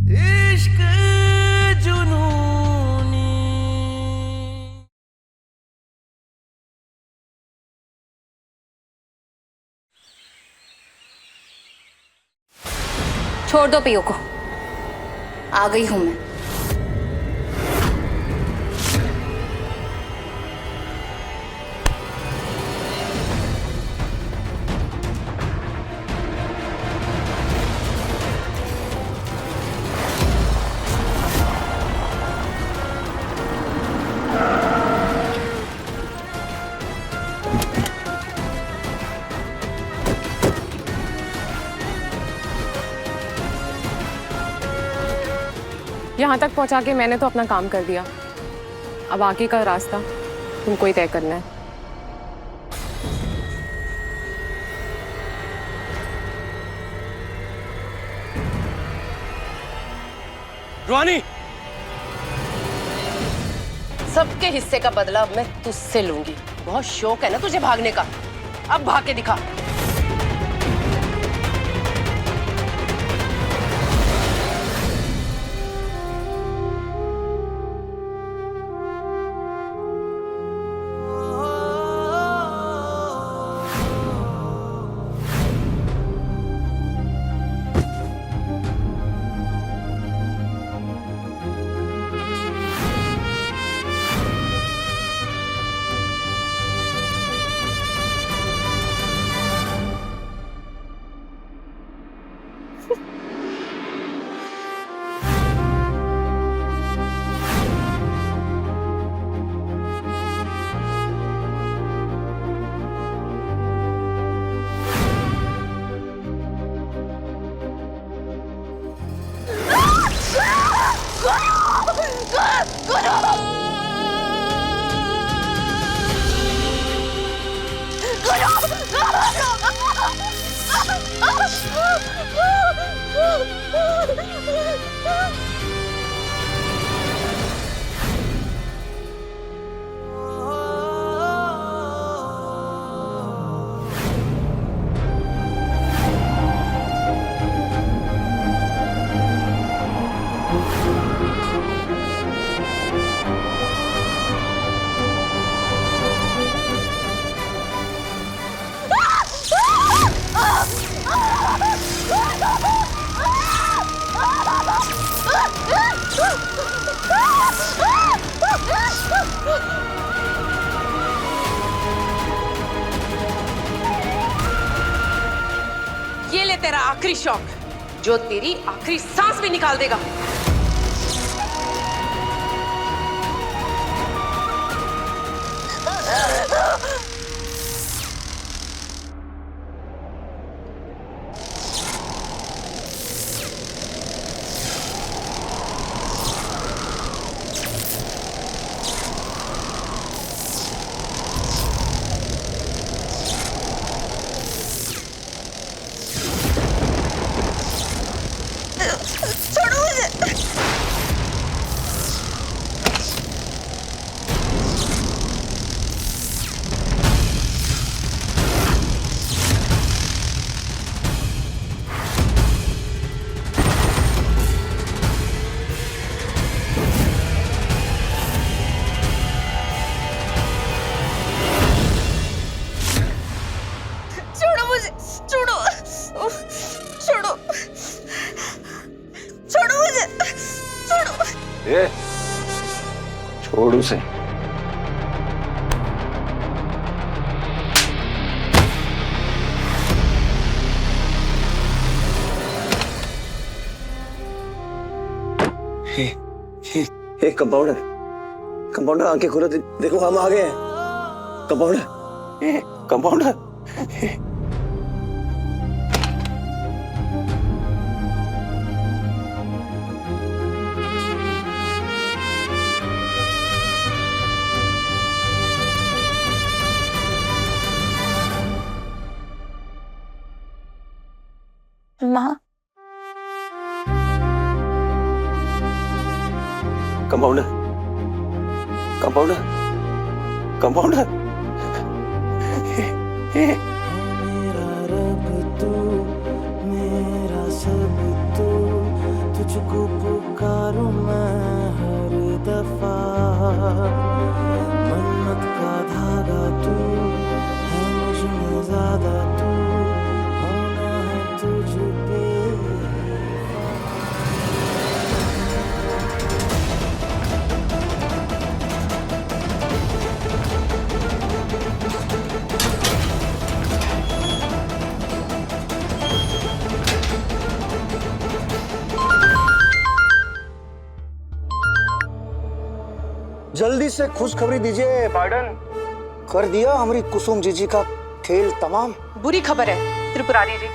इश्क जुनूनी। छोड़ दो पियो को, आ गई हूं मैं। यहाँ तक पहुँचा के मैंने तो अपना काम कर दिया। अब आगे का रास्ता तुमको ही तय करना है। रुहानी, सबके हिस्से का बदला अब मैं तुझसे लूंगी। बहुत शौक है ना तुझे भागने का, अब भाग के दिखा। ये ले तेरा आखिरी शौक, जो तेरी आखिरी सांस भी निकाल देगा। ए, छोड़ उसे। कंपाउंडर, कंपाउंडर आंखें खोलो, देखो हम आ गए हैं। Compounder, compounder. माँ, कंपाउंडर, कंपाउंडर, कंपाउंडर। मेरा रब तू, मेरा सब तू, तुझको पुकारूं मैं हर दफा, मन्नत का धागा तू है मुझ में ज्यादा, तू होना है तुझ पे। जल्दी से खुशखबरी दीजिए बाइडन। कर दिया हमारी कुसुम जीजी का खेल तमाम। बुरी खबर है त्रिपुरारी जी,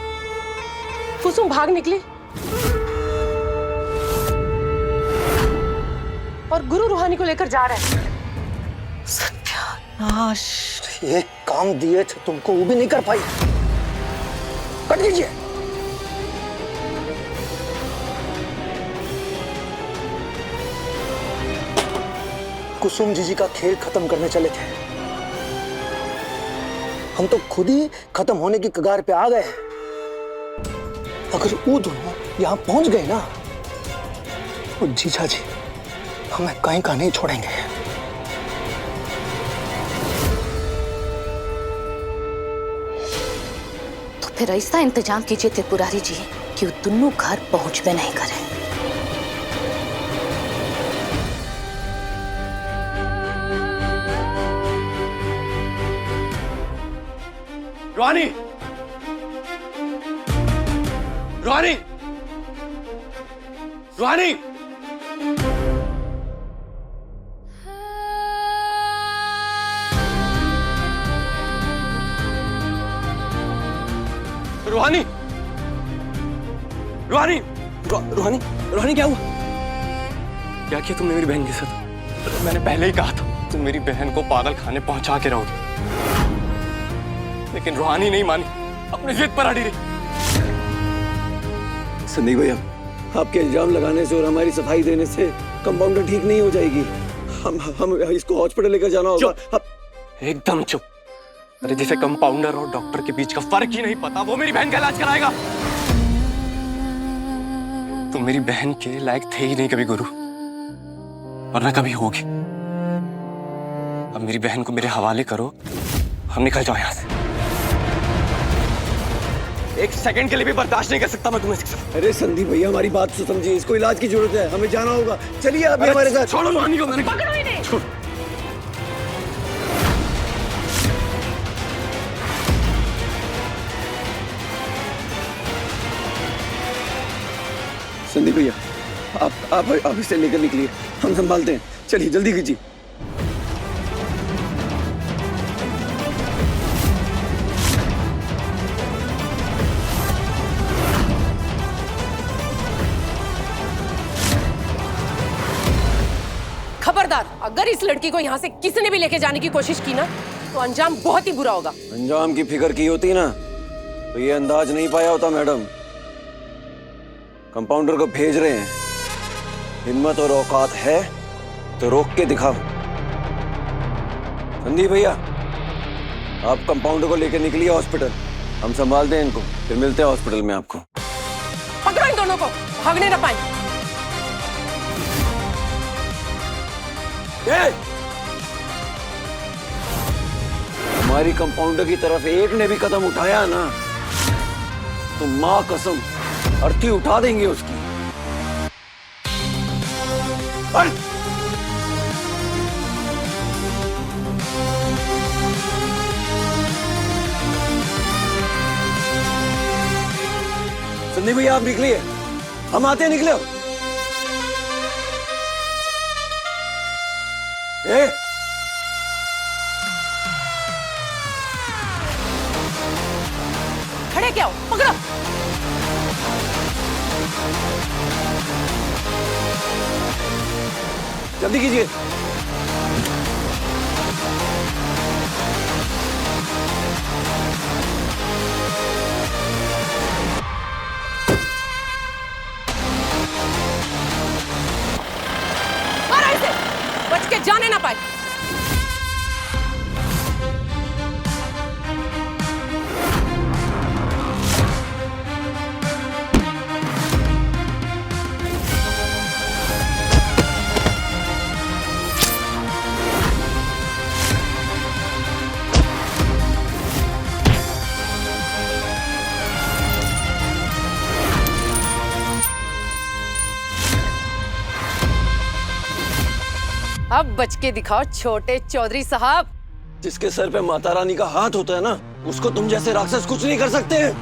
कुसुम भाग निकली और गुरु रूहानी को लेकर जा रहा है। सत्यानाश, एक काम दिए थे तुमको वो भी नहीं कर पाई। कट दीजिए। कुसुम जीजी का खेल खत्म करने चले थे, हम तो खुद ही खत्म होने की कगार पे आ गए। अगर वो दोनों यहां पहुंच गए ना, तो जीजा जी हमें कहीं का नहीं छोड़ेंगे। तो फिर ऐसा इंतजाम कीजिए त्रिपुरारी जी कि वो दोनों घर पहुंच भी नहीं करें। रुहानी, रुहानी, रुहानी, रुहानी, रुहानी, रूहानी, रूहानी क्या हुआ? क्या किया तुमने मेरी बहन के साथ? मैंने पहले ही कहा था तुम मेरी बहन को पागल खाने पहुंचा के रहोगे, लेकिन रूहानी नहीं मानी, अपनी जिद पर अड़ी रही। संदीप भैया, आपके इल्जाम लगाने से और हमारी सफाई देने से कंपाउंडर ठीक नहीं हो जाएगी। हम इसको हॉस्पिटल लेकर जाना होगा। एकदम चुप। अरे जिसे कंपाउंडर और डॉक्टर के बीच का फर्क ही नहीं पता, वो मेरी बहन का इलाज कराएगा। तुम मेरी बहन के लायक थे ही नहीं कभी गुरु, और न कभी होगी। अब मेरी बहन को मेरे हवाले करो, हम निकल जाओ यहाँ से। एक सेकंड के लिए भी बर्दाश्त नहीं कर सकता मैं तुम्हें। अरे संदीप भैया, हमारी बात तो समझिए, इसको इलाज की जरूरत है, हमें जाना होगा। चलिए आप हमारे साथ। छोड़ो रूहानी को, मैंने पकड़ो इन्हें। छोड़। संदीप भैया, आप इसे लेकर निकलिए, हम संभालते हैं। चलिए जल्दी कीजिए। खबरदार, अगर इस लड़की को यहाँ से किसी ने भी लेके जाने की कोशिश की ना, तो अंजाम बहुत ही बुरा होगा। अंजाम की फिक्र की होती ना, तो ये अंदाज नहीं पाया होता मैडम। कंपाउंडर को भेज रहे हैं, हिम्मत और औकात है तो रोक के दिखाओ। संदीप भैया, आप कंपाउंडर को लेकर निकलिए हॉस्पिटल, हम संभालते हैं इनको, फिर मिलते हैं हॉस्पिटल में आपको। पकड़ो इन दोनों को, भागने न पाए। हमारी कंपाउंडर की तरफ एक ने भी कदम उठाया ना, तो मां कसम अर्थी उठा देंगे उसकी। संदीप भैया, आप निकलिए, हम आते हैं। निकले। खड़े क्या हो, पकड़ो। जल्दी कीजिए। मारो इसे, बच के जाने ना पाए। अब बच के दिखाओ छोटे चौधरी साहब। जिसके सर पे माता रानी का हाथ होता है ना, उसको तुम जैसे राक्षस कुछ नहीं कर सकते।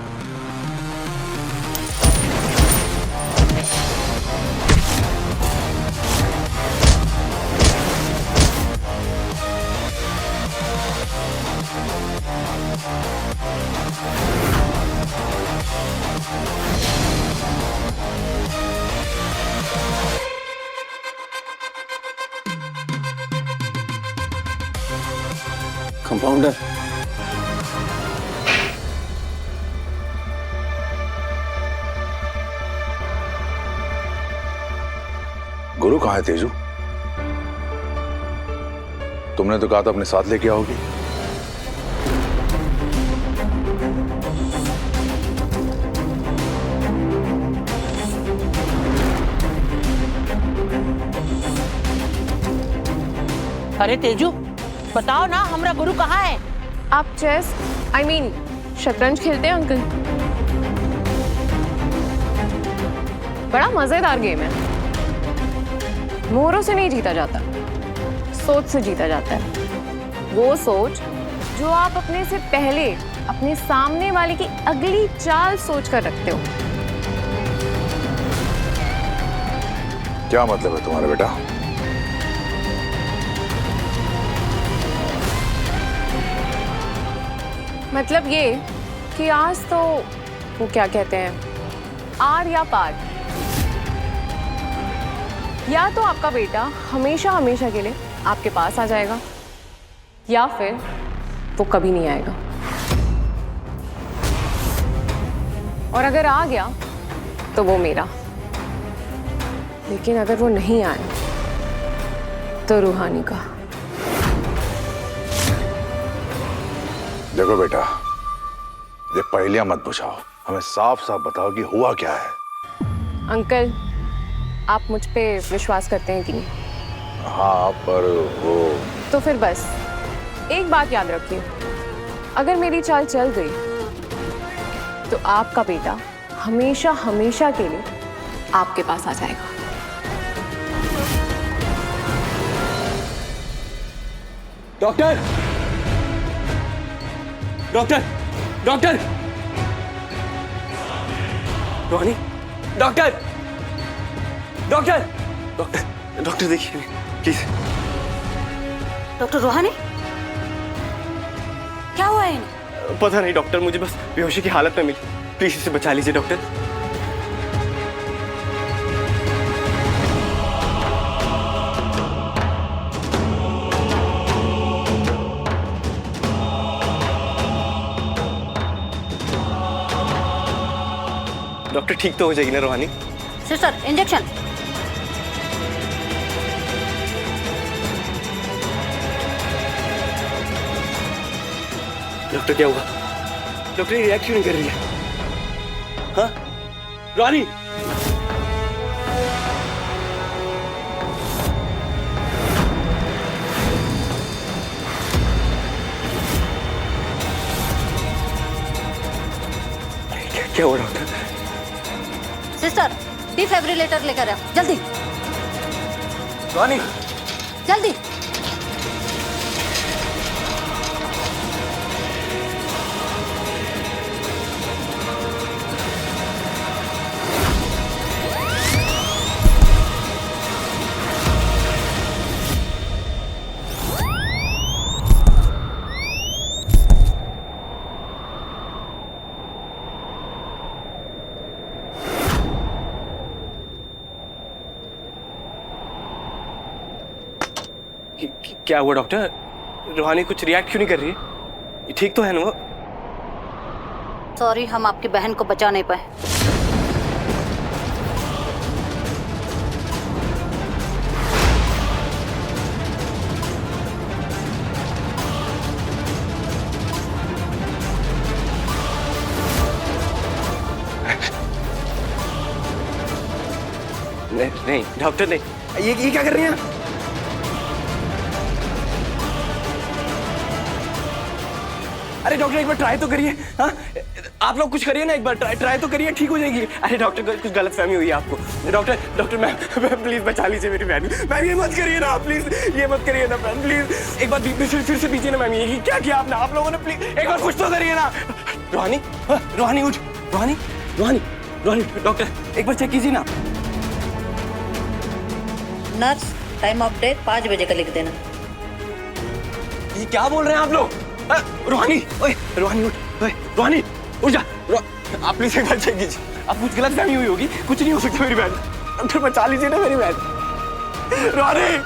कंपाउंडर, गुरु कहाँ है तेजू? तुमने तो कहा था अपने साथ लेके आओगी। अरे तेजू, बताओ ना, हमारा गुरु कहाँ है? आप चेस शतरंज खेलते हैं अंकल? बड़ा मजेदार गेम है। मोहरों से नहीं जीता जाता, सोच से जीता जाता है। वो सोच जो आप अपने से पहले अपने सामने वाले की अगली चाल सोच कर रखते हो। क्या मतलब है तुम्हारा बेटा? मतलब ये कि आज तो वो क्या कहते हैं, आर या पार। या तो आपका बेटा हमेशा हमेशा के लिए आपके पास आ जाएगा, या फिर वो कभी नहीं आएगा। और अगर आ गया तो वो मेरा, लेकिन अगर वो नहीं आया तो रूहानी का। देखो बेटा, ये पहेलियां मत बुझाओ, हमें साफ साफ बताओ कि हुआ क्या है। अंकल, आप मुझ पे विश्वास करते हैं कि नहीं? हाँ, पर वो तो फिर बस एक बात याद रखिए, अगर मेरी चाल चल गई तो आपका बेटा हमेशा हमेशा के लिए आपके पास आ जाएगा। Doctor, doctor, doctor, Rohani, doctor, doctor, doctor, doctor देखिए प्लीज। डॉक्टर रोहानी, क्या हुआ है इन्हें? पता नहीं डॉक्टर, मुझे बस बेहोशी की हालत में मिली, प्लीज इसे बचा लीजिए डॉक्टर। डॉक्टर ठीक तो हो जाएगी ना रोहानी? Sister, injection. डॉक्टर क्या हुआ? डॉक्टर ये रिएक्ट क्यों नहीं कर रही है? हाँ रोहानी, क्या हुआ डॉक्टर? सिस्टर, डिफिब्रिलेटर लेकर आओ, जल्दी रोहानी, जल्दी। क्या हुआ डॉक्टर? रोहानी कुछ रिएक्ट क्यों नहीं कर रही है? ये ठीक तो है ना वो? सॉरी, हम आपकी बहन को बचा नहीं पाए। नहीं डॉक्टर नहीं, ये क्या कर रही हैं? अरे डॉक्टर एक बार ट्राई तो करिए। हाँ, आप लोग कुछ करिए ना, एक बार ट्राई तो करिए, ठीक हो जाएगी। अरे डॉक्टर कुछ गलतफहमी हुई है आपको। डॉक्टर मैम प्लीज बचा लीजिए मेरी बहन। मैम ये मत करिए ना प्लीज, ये मत करिए ना मैम प्लीज। एक बार फिर से दीजिए ना मैम। ये क्या किया आपने, आप लोगों ने? प्लीज एक बार कुछ तो करिए ना। रूहानी, रूहानी उठ, रूहानी रूहानी रूहानी, डॉक्टर एक बार चेक कीजिए ना। नर्स, टाइम ऑफ डेथ 5 बजे का लिख देना। ये क्या बोल रहे हैं आप लोग? रूहानी, ओए रूहानी उठ, ओए रूहानी उठ जा। आप प्लीज एक बार चेक कीजिए। आप कुछ गलतफहमी हुई होगी, कुछ नहीं हो सकता मेरी बहन। डॉक्टर बचा लीजिए ना मेरी बहन। रूहानी,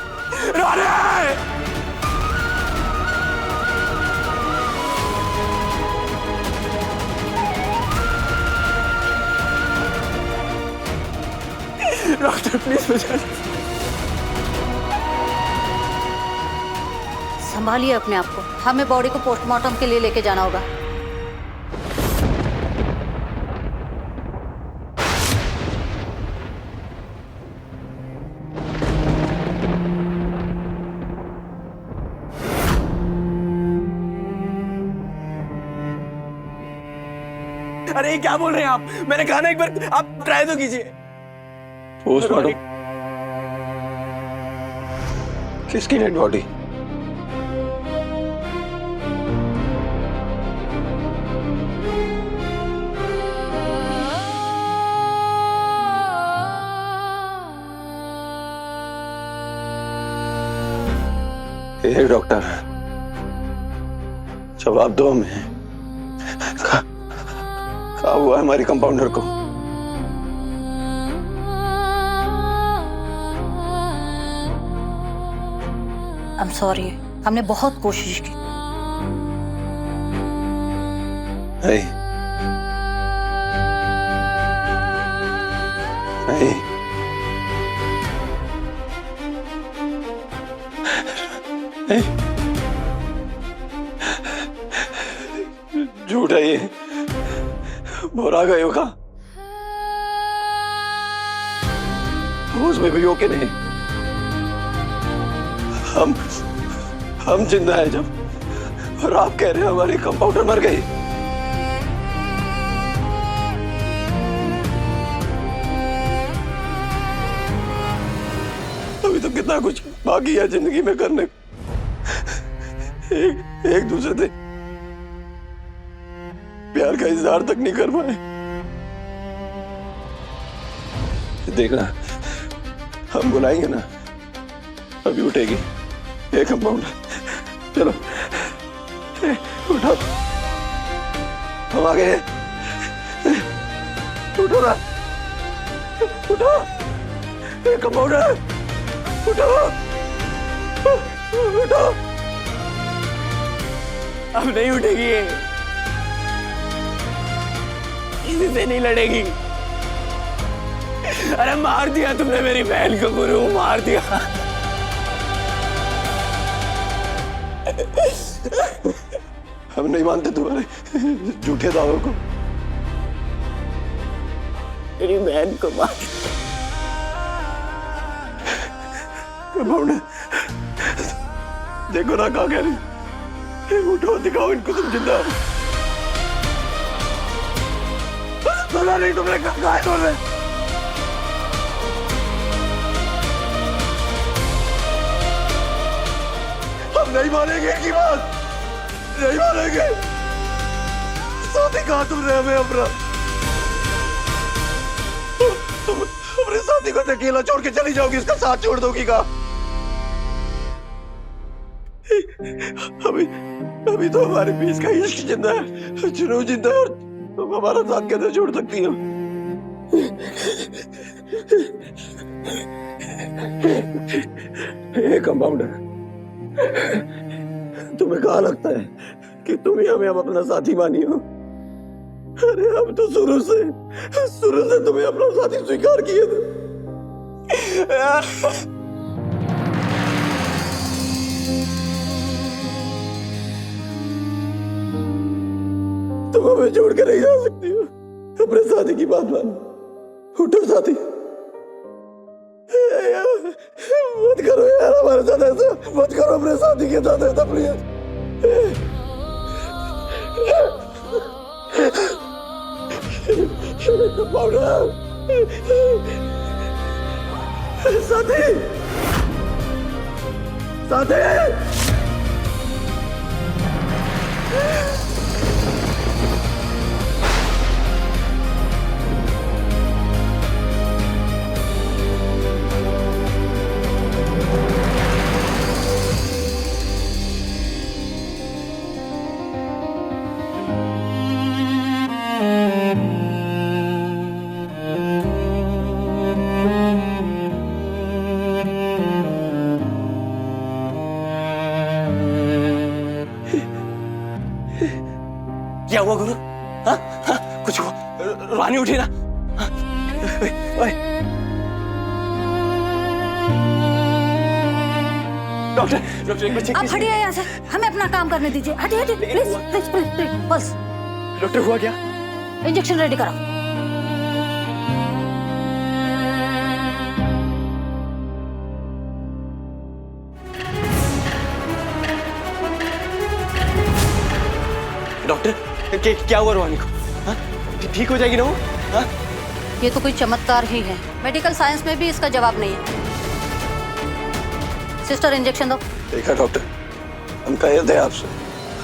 रूहानी डॉक्टर प्लीज बचा लीजिए। संभालिए अपने आप को, हमें बॉडी को पोस्टमार्टम के लिए लेके जाना होगा। अरे क्या बोल रहे हैं आप? मैंने कहा ना एक बार आप ट्राई तो कीजिए। पोस्टमार्टम किसकी डेड बॉडी? ये डॉक्टर जवाब दो हमें, क्या हुआ हमारी कंपाउंडर को? आई एम सॉरी, हमने बहुत कोशिश की। नहीं नहीं, झूठ है ये, भोरा गए होगा। होश में भी हो के नहीं। हम जिंदा है जब, और आप कह रहे हैं हमारी कंपाउंडर मर गई। अभी तो कितना कुछ बाकी है जिंदगी में करने। एक दूसरे से प्यार का इजहार तक नहीं कर पाए। देखना, हम बुलाएंगे ना, अभी उठेगी एक कंपाउंडर। चलो उठो, हम आ गए। उठो ना, उठो एक कंपाउंडर, उठो उठो। अब नहीं उठेगी ये, किसी से नहीं लड़ेगी। अरे मार दिया तुमने मेरी बहन को गुरु, मार दिया। हम नहीं मानते तुम्हारे झूठे दावों को। मेरी बहन को मार देखो ना क्या कह रही। उठो, दिखाओ इनको तुम जिंदा हो। पता नहीं तुमने कहा है बोल रहे। हम नहीं मानेंगे इनकी बात, नहीं मानेंगे। साथी कहा तुमने हमें अपना, तुम अपने साथी को अकेला छोड़ के चली जाओगी, उसका साथ छोड़ दोगी कहा? अभी तो हमारे बीच का इश्क जिंदा है, जुनून जिंदा है, और तुम हमारा साथ कैसे छोड़ सकती हो? कंपाउंडर, तुम्हें कहा लगता है कि तुम ही हमें अब अपना साथी मानी हो? अरे हम तो शुरू से तुम्हें अपना साथी स्वीकार किए थे। तुम हमें छोड़ कर नहीं जा सकती हो, अपने साथी की बात मानो। उठो साथी, मत करो यार हमारे साथ ऐसा, मत करो अपने साथी के साथ ऐसा प्लीज। साथी साथी क्या हुआ गुरु? हाँ हाँ कुछ हुआ? रूहानी उठी ना? हाँ, ओए, डॉक्टर डॉक्टर एक बच्चे आप हटिए यहाँ से, हमें अपना काम करने दीजिए। हटिए हटिए प्लीज प्लीज प्लीज प्लीज बस। डॉक्टर हुआ क्या? इंजेक्शन रेडी करो। डॉक्टर क्या हुआ रूहानी को? हाँ ठीक हो जाएगी ना वो? हाँ ये तो कोई चमत्कार ही है, मेडिकल साइंस में भी इसका जवाब नहीं है। सिस्टर इंजेक्शन दो। देखा डॉक्टर, हम कहे थे आपसे,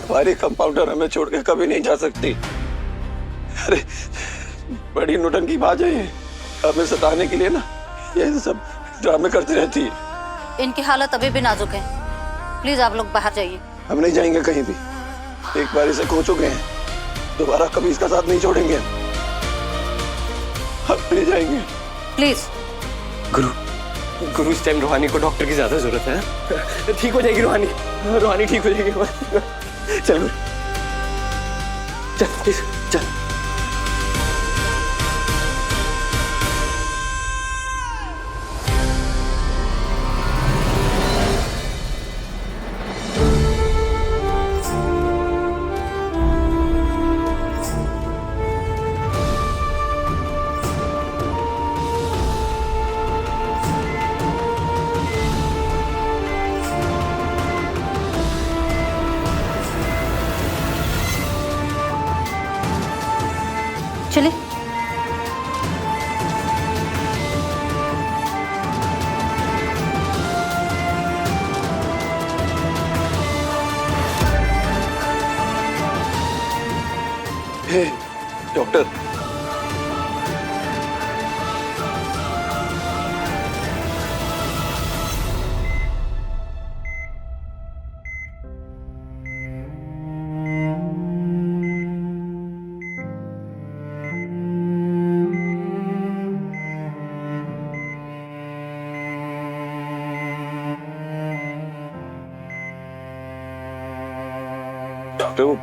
हमारी कंपाउंडर हमें छोड़ के कभी नहीं जा सकती। अरे बड़ी नौटंकी बाज है ये, हमें सताने के लिए ना ये सब ड्रामे करती रहती है। इनकी हालत अभी भी नाजुक है, प्लीज आप लोग बाहर जाइए। हम नहीं जाएंगे कहीं भी, एक बार इसे खो चुके हैं, दोबारा कभी इसका साथ नहीं छोड़ेंगे। हम नहीं जाएंगे प्लीज। गुरु गुरु इस टाइम रूहानी को डॉक्टर की ज्यादा जरूरत है। ठीक हो जाएगी रूहानी, रूहानी ठीक हो जाएगी। चल गुरु चल प्लीज चल। चलिए। हे डॉक्टर, डॉक्टर वो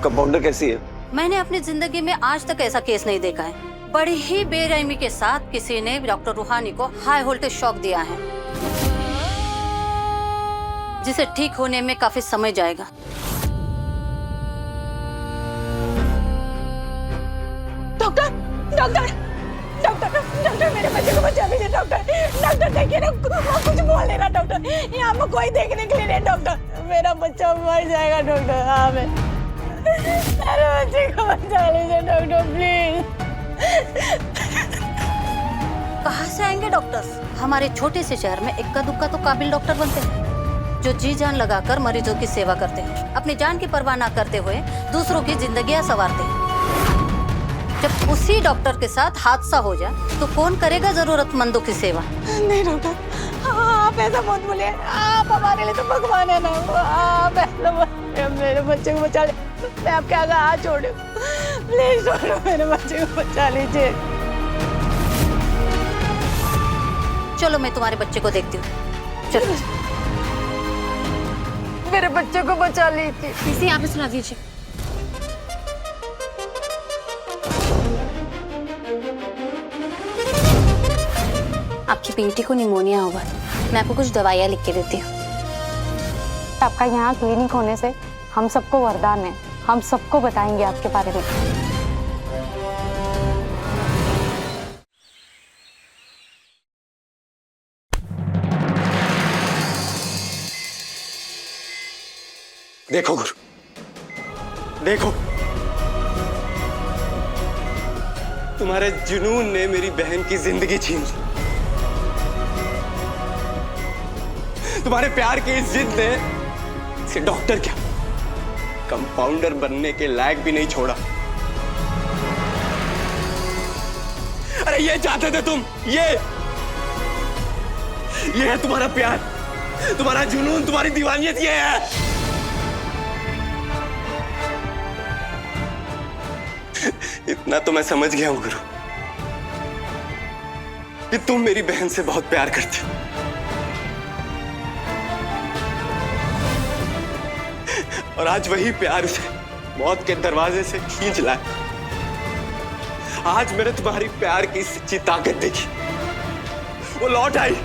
कंपाउंडर कैसी है? मैंने अपनी जिंदगी में आज तक ऐसा केस नहीं देखा है। बड़ी ही बेरहमी के साथ किसी ने डॉक्टर रूहानी को हाई वोल्टेज शॉक दिया है, जिसे ठीक होने में काफी समय जाएगा। डॉक्टर डॉक्टर डॉक्टर डॉक्टर मेरे बच्चे को बचा लीजिए। डॉक्टर डॉक्टर देखिए ना, वो कुछ बोल नहीं रहा। डॉक्टर यहाँ पर कोई देखने के लिए नहीं। डॉक्टर मेरा बच्चा मर जाएगा। डॉक्टर हाँ मेरे बच्चे को बचा लीजिए डॉक्टर प्लीज। कहाँ से आएंगे डॉक्टर्स? हमारे छोटे से शहर में इक्का दुक्का तो काबिल डॉक्टर बनते हैं, जो जी जान लगाकर मरीजों की सेवा करते हैं, अपनी जान की परवाह न करते हुए दूसरों की जिंदगियां संवारते हैं। जब उसी डॉक्टर के साथ हादसा हो जाए तो कौन करेगा जरूरतमंदों की सेवा? नहीं डॉक्टर आप ऐसा मत बोलिए, आप हमारे लिए तो भगवान है ना। आप ऐसा मेरे बच्चे को बचा ले, मैं आपके आगे हाथ जोड़ रही हूँ। प्लीज डॉक्टर मेरे बच्चे को बचा लीजिए। चलो मैं तुम्हारे बच्चे को देखती हूँ। चलो मेरे बच्चे को बचा लीजिए। इसे यहाँ पे सुला दीजिए। आपकी बेटी को निमोनिया हुआ है, मैं आपको कुछ दवाइयाँ लिख के देती हूँ। आपका यहाँ क्लिनिक होने से हम सबको वरदान है, हम सबको बताएंगे आपके बारे में। देखो गुरु, देखो तुम्हारे जुनून ने मेरी बहन की जिंदगी छीन ली। तुम्हारे प्यार की इस जिद ने इसे डॉक्टर क्या, कंपाउंडर बनने के लायक भी नहीं छोड़ा। अरे ये चाहते थे तुम, ये है तुम्हारा प्यार, तुम्हारा जुनून, तुम्हारी दीवानियत ये है। इतना तो मैं समझ गया हूं गुरु कि तुम मेरी बहन से बहुत प्यार करते हो। और आज वही प्यार उसे मौत के दरवाजे से खींच लाया। आज मैंने तुम्हारी प्यार की सच्ची ताकत देखी, वो लौट आई।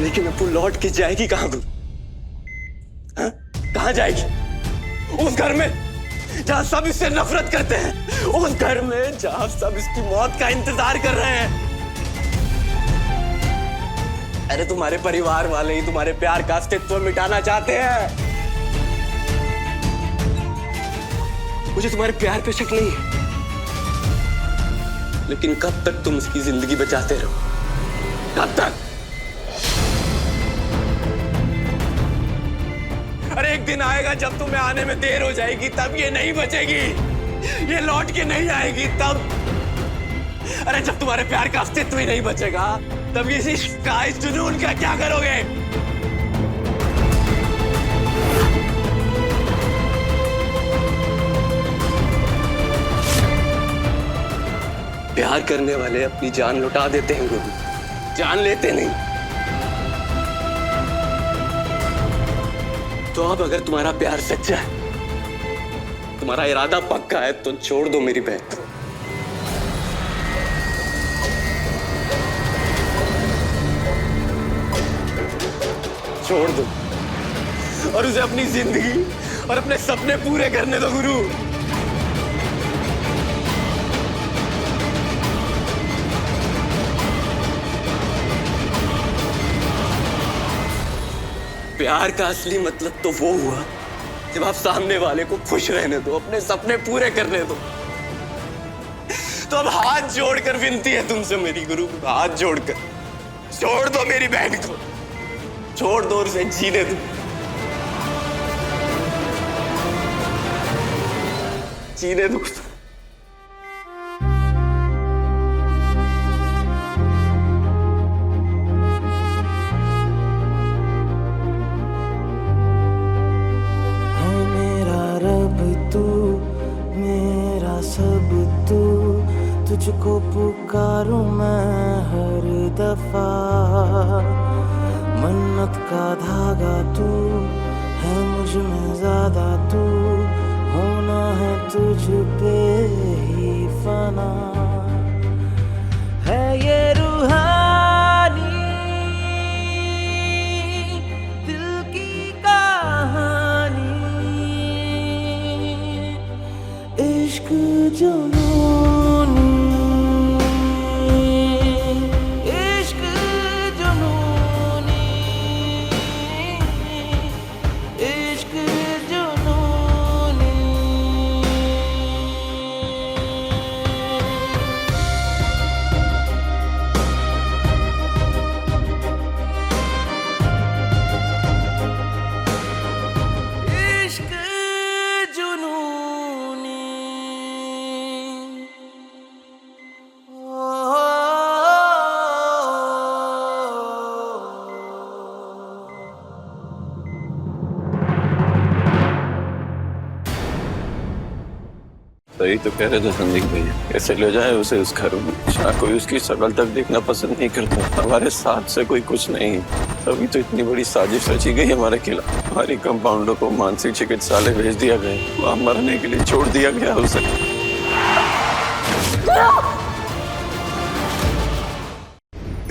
लेकिन अब वो लौट के जाएगी कहां गुरु? हाँ? कहां जाएगी? उस घर में जहां सब इससे नफरत करते हैं, उस घर में जहां सब इसकी मौत का इंतजार कर रहे हैं। अरे तुम्हारे परिवार वाले ही तुम्हारे प्यार का अस्तित्व मिटाना चाहते हैं। मुझे तुम्हारे प्यार पे शक नहीं है, लेकिन कब तक तुम उसकी जिंदगी बचाते रहो? कब तक? अरे एक दिन आएगा जब तुम्हें आने में देर हो जाएगी, तब ये नहीं बचेगी, ये लौट के नहीं आएगी तब। अरे जब तुम्हारे प्यार का अस्तित्व ही नहीं बचेगा, तब इस इश्क का, इस जुनून का क्या करोगे? प्यार करने वाले अपनी जान लुटा देते हैं गुरु, जान लेते नहीं। तो अब अगर तुम्हारा प्यार सच्चा है, तुम्हारा इरादा पक्का है, तो छोड़ दो मेरी बहन को। छोड़ दो और उसे अपनी जिंदगी और अपने सपने पूरे करने दो गुरु। प्यार का असली मतलब तो वो हुआ जब आप सामने वाले को खुश रहने दो, अपने सपने पूरे करने दो। तो अब हाथ जोड़कर विनती है तुमसे मेरी गुरु, हाथ जोड़कर छोड़ दो मेरी बहन को, छोड़ दो और उसे जीने दो, जीने दो। सब तू, तुझको पुकारूं मैं हर दफा। मन्नत का धागा तू है, मुझ में ज्यादा तू, होना है तुझ पे ही फना। है ये रूहानी दिल की कहानी, इश्क जुनूनी, इश्क जुनूनी, इश्क जुनूनी। इश्क जुनूनी। सही तो कह रहे थे संदीप भैया, कैसे ले जाए उसे उस घर में। शायद कोई उसकी शक्ल तक देखना पसंद नहीं करता, हमारे साथ से कोई कुछ नहीं। तभी तो इतनी बड़ी साजिश रची गई हमारे खिलाफ। हमारी कंपाउंडर को मानसिक चिकित्सालय भेज दिया गया, वहां मरने के लिए छोड़ दिया गया उसे।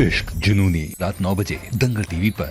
इश्क जुनूनी रात 9 बजे दंगल टीवी पर।